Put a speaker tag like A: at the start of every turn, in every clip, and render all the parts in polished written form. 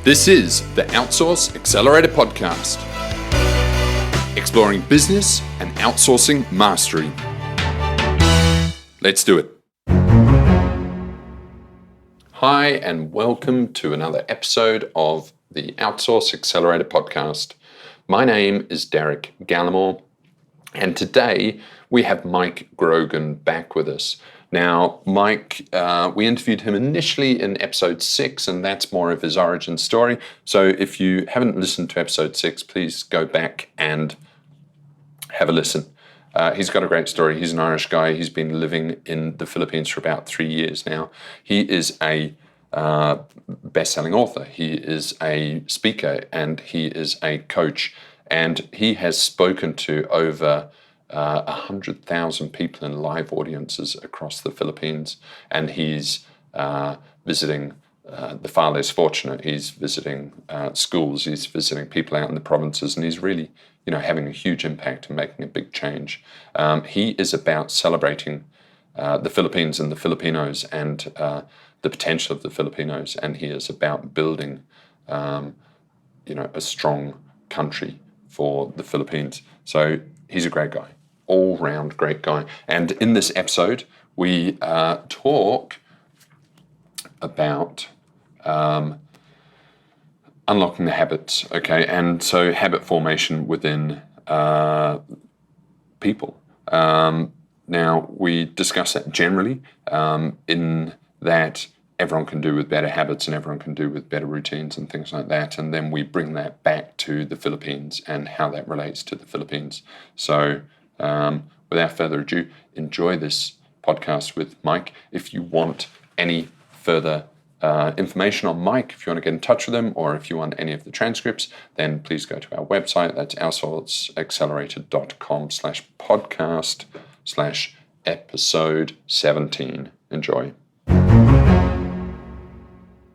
A: This is the Outsource Accelerator Podcast, exploring business and outsourcing mastery. Let's do it. Hi, and welcome to another episode of the Outsource Accelerator Podcast. My name is Derek Gallimore, and today we have Mike Grogan back with us. Now, Mike, we interviewed him initially in episode 6, and that's more of his origin story. So if you haven't listened to episode 6, please go back and have a listen. He's got a great story. He's an Irish guy. He's been living in the Philippines for about 3 years now. He is a best-selling author. He is a speaker, and he is a coach. And he has spoken to over 100,000 people in live audiences across the Philippines, and he's visiting the far less fortunate. He's visiting schools. He's visiting people out in the provinces, and he's really, having a huge impact and making a big change. He is about celebrating the Philippines and the Filipinos and the potential of the Filipinos, and he is about building, a strong country for the Philippines. So he's a great guy. All-round great guy. And in this episode, we talk about unlocking the habits, okay? And so habit formation within people. Now, we discuss that generally in that everyone can do with better habits and everyone can do with better routines and things like that. And then we bring that back to the Philippines and how that relates to the Philippines. So without further ado, enjoy this podcast with Mike. If you want any further information on Mike, if you want to get in touch with him, or if you want any of the transcripts, then please go to our website. That's outsourceaccelerator.com/podcast/episode 17. Enjoy.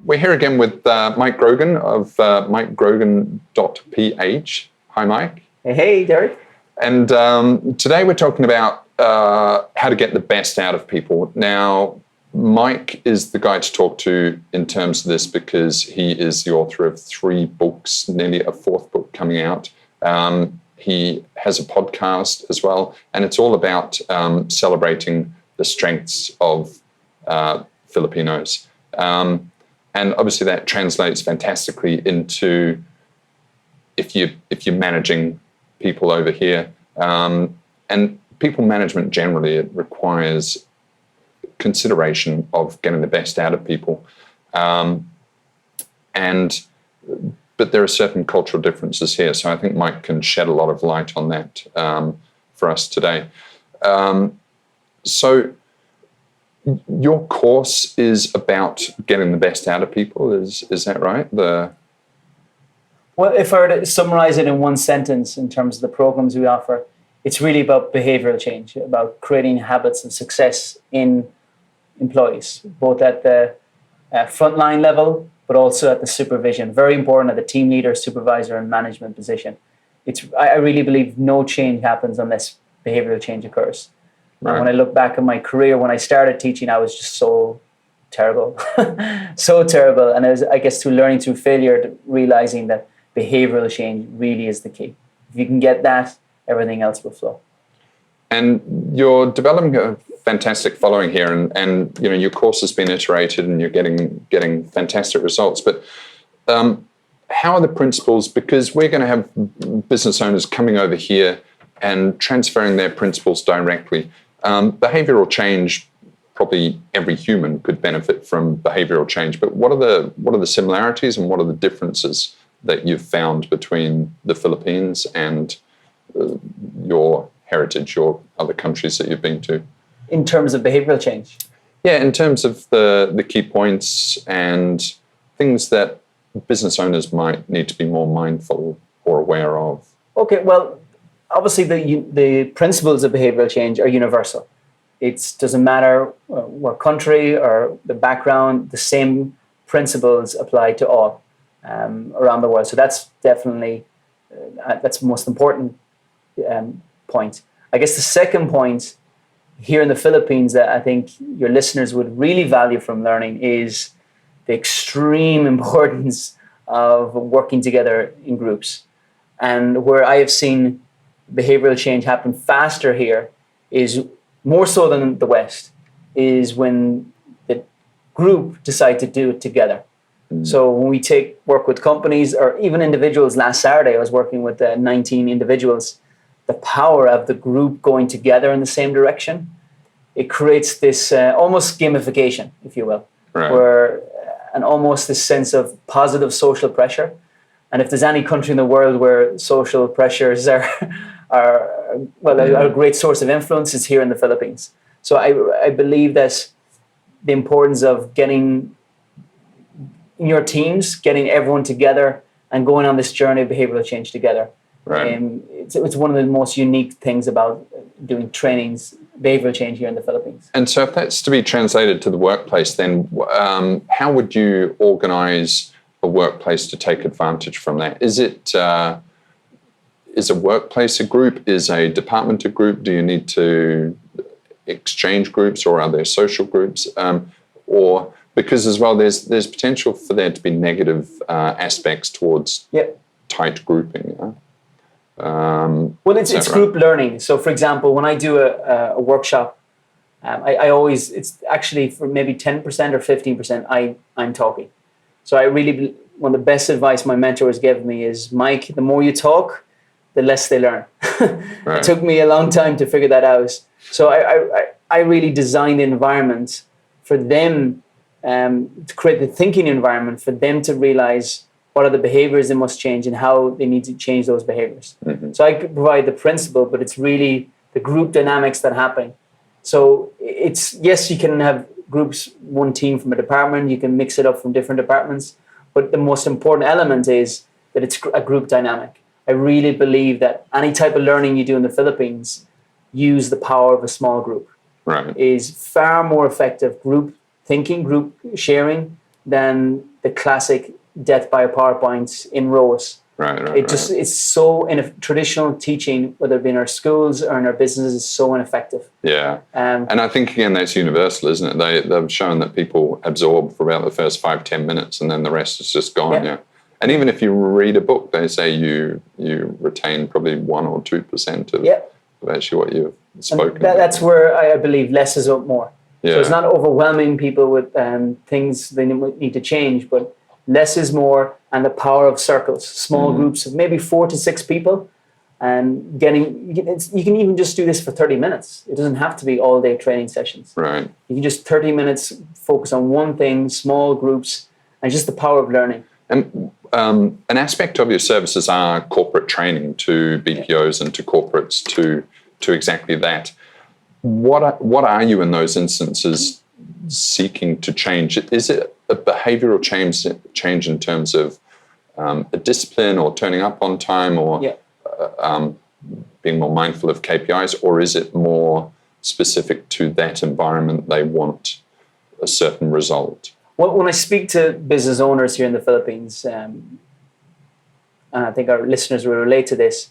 A: We're here again with Mike Grogan of mikegrogan.ph. Hi, Mike.
B: Hey, Derek.
A: And today we're talking about how to get the best out of people. Now, Mike is the guy to talk to in terms of this because he is the author of 3 books, nearly a 4th book coming out. He has a podcast as well, and it's all about celebrating the strengths of Filipinos. And obviously that translates fantastically into if you're managing people over here. And people management generally, it requires consideration of getting the best out of people. But there are certain cultural differences here. So I think Mike can shed a lot of light on that for us today. So your course is about getting the best out of people, is that right? Well,
B: if I were to summarize it in one sentence in terms of the programs we offer, it's really about behavioral change, about creating habits of success in employees, both at the frontline level, but also at the supervision. Very important at the team leader, supervisor, and management position. I really believe no change happens unless behavioral change occurs. Right. When I look back at my career, when I started teaching, I was just so terrible, so terrible. And I guess through learning through failure, realizing that behavioral change really is the key. If you can get that, everything else will flow.
A: And you're developing a fantastic following here, and your course has been iterated, and you're getting fantastic results. But how are the principles? Because we're going to have business owners coming over here and transferring their principles directly. Behavioral change, probably every human could benefit from behavioral change. But what are the similarities and what are the differences that you've found between the Philippines and your heritage or other countries that you've been to?
B: In terms of behavioral change?
A: Yeah, in terms of the key points and things that business owners might need to be more mindful or aware of.
B: Okay, well, obviously the principles of behavioral change are universal. It doesn't matter what country or the background, the same principles apply to all around the world. So that's definitely, that's the most important point. I guess the second point here in the Philippines that I think your listeners would really value from learning is the extreme importance of working together in groups. And where I have seen behavioral change happen faster here is more so than the West, is when the group decide to do it together. So when we work with companies or even individuals, last Saturday I was working with 19 individuals, the power of the group going together in the same direction, it creates this almost gamification, if you will, where and almost this sense of positive social pressure. And if there's any country in the world where social pressures are a great source of influence, it's here in the Philippines. So I believe that the importance of getting in your teams, getting everyone together and going on this journey of behavioral change together. It's one of the most unique things about doing trainings, behavioral change here in the Philippines.
A: And so if that's to be translated to the workplace, then how would you organize a workplace to take advantage from that? Is a workplace a group? Is a department a group? Do you need to exchange groups, or are there social groups? Or because as well, there's potential for there to be negative aspects towards tight grouping.
B: Well, it's group learning. So, for example, when I do a workshop, I always, it's actually for maybe 10% or 15%, I'm talking. So one of the best advice my mentors gave me is, Mike, the more you talk, the less they learn. It took me a long time to figure that out. So I really designed the environment for them to create the thinking environment for them to realize what are the behaviors they must change and how they need to change those behaviors. So I could provide the principle, but it's really the group dynamics that happen. So it's, yes, you can have groups, one team from a department, you can mix it up from different departments, but the most important element is that it's a group dynamic. I really believe that any type of learning you do in the Philippines, use the power of a small group. Is far more effective group thinking, group sharing, than the classic death by PowerPoint in rows. It's so in a traditional teaching, whether it be in our schools or in our businesses, is so ineffective. And
A: I think again that's universal, isn't it? They've shown that people absorb for about the first 5-10 minutes, and then the rest is just gone. And even if you read a book, they say you retain probably 1 or 2% of actually what you've spoken.
B: That's where I believe less is more. So it's not overwhelming people with things they need to change, but less is more, and the power of circles, small groups of maybe 4 to 6 people, and you can even just do this for 30 minutes. It doesn't have to be all day training sessions. You can just 30 minutes focus on one thing, small groups, and just the power of learning.
A: And an aspect of your services are corporate training to BPOs and to corporates to exactly that. What are you in those instances seeking to change? Is it a behavioral change in terms of a discipline, or turning up on time, or being more mindful of KPIs, or is it more specific to that environment? They want a certain result.
B: Well, when I speak to business owners here in the Philippines, and I think our listeners will relate to this,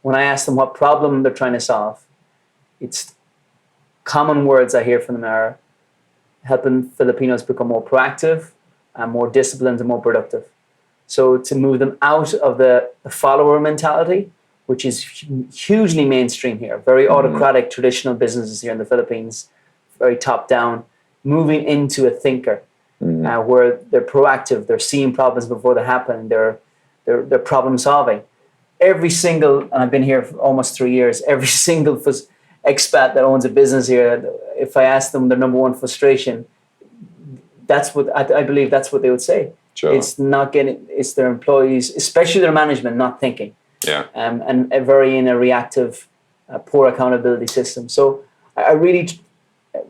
B: when I ask them what problem they're trying to solve, it's common words I hear from them are helping Filipinos become more proactive and more disciplined and more productive. So to move them out of the follower mentality, which is hugely mainstream here, very autocratic traditional businesses here in the Philippines, very top down, moving into a thinker where they're proactive, they're seeing problems before they happen, they're problem solving. Every single, and I've been here for almost 3 years, every single expat that owns a business here, if I ask them their number one frustration, that's what I believe that's what they would say. It's their employees, especially their management, not thinking. And very in a reactive, poor accountability system. So I really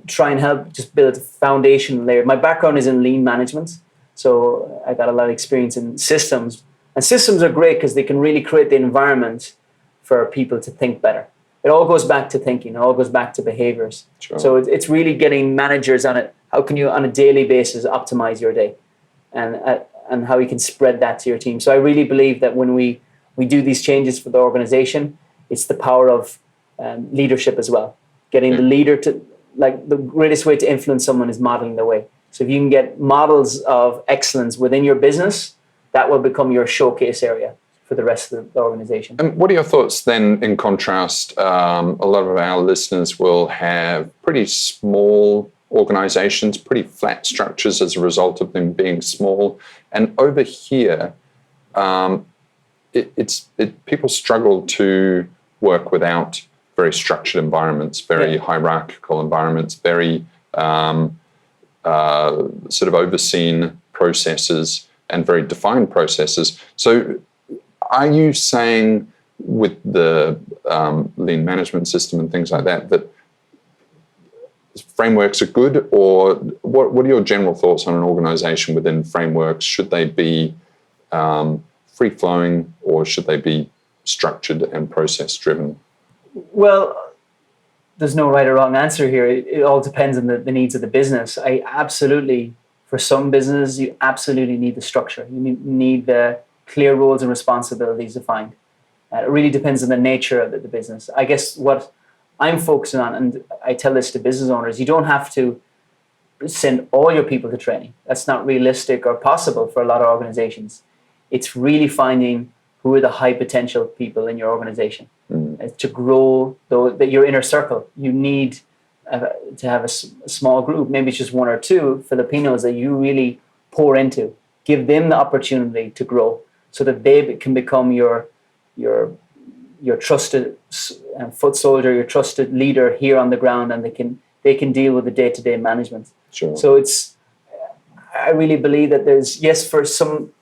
B: try and help just build a foundation layer. My background is in lean management, so I got a lot of experience in systems. And systems are great because they can really create the environment for people to think better. It all goes back to thinking. It all goes back to behaviors. So it's really getting managers on it. How can you, on a daily basis, optimize your day, and how you can spread that to your team. So I really believe that when we do these changes for the organization, it's the power of leadership as well. Getting the leader to, like, the greatest way to influence someone is modeling the way. So if you can get models of excellence within your business, that will become your showcase area for the rest of the organization.
A: And what are your thoughts then, in contrast? A lot of our listeners will have pretty small organizations, pretty flat structures as a result of them being small. And over here, people struggle to work without very structured environments, very hierarchical environments, very sort of overseen processes and very defined processes. So are you saying with the lean management system and things like that, that frameworks are good? Or what are your general thoughts on an organization within frameworks? Should they be free-flowing, or should they be structured and process-driven?
B: Well, there's no right or wrong answer here. It all depends on the needs of the business. For some business, you absolutely need the structure. You need the clear roles and responsibilities defined. It really depends on the nature of the business. I guess what I'm focusing on, and I tell this to business owners, you don't have to send all your people to training. That's not realistic or possible for a lot of organizations. It's really finding who are the high potential people in your organization. To grow your inner circle. You need to have a small group, maybe it's just one or two Filipinos that you really pour into. Give them the opportunity to grow so that they can become your trusted foot soldier, your trusted leader here on the ground, and they can deal with the day-to-day management.
A: Sure.
B: So I really believe that there's, yes, for some,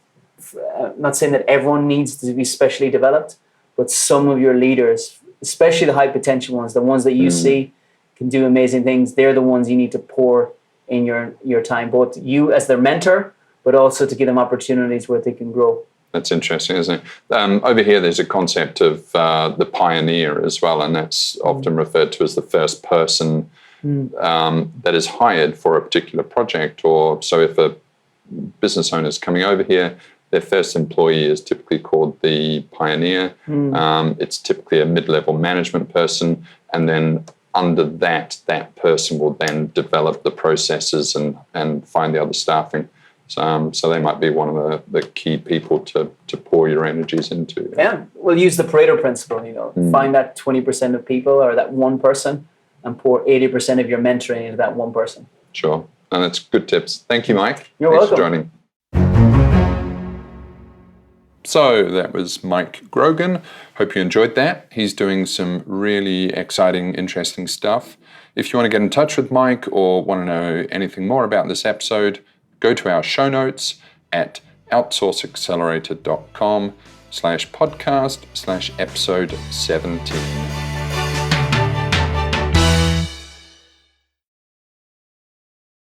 B: I'm not saying that everyone needs to be specially developed, but some of your leaders, especially the high potential ones, the ones that you see can do amazing things, they're the ones you need to pour in your time, both you as their mentor, but also to give them opportunities where they can grow.
A: That's interesting, isn't it? Over here, there's a concept of the pioneer as well, and that's often referred to as the first person that is hired for a particular project. Or so if a business owner is coming over here, their first employee is typically called the pioneer. It's typically a mid-level management person, and then under that person will then develop the processes and find the other staffing. So they might be one of the key people to pour your energies into.
B: Yeah, we'll use the Pareto principle. Find that 20% of people or that one person, and pour 80% of your mentoring into that one person.
A: Sure, and that's good tips. Thank you, Mike.
B: You're
A: Thanks
B: welcome
A: for joining. So that was Mike Grogan. Hope you enjoyed that. He's doing some really exciting, interesting stuff. If you want to get in touch with Mike or want to know anything more about this episode, go to our show notes at outsourceaccelerator.com/podcast/episode 17.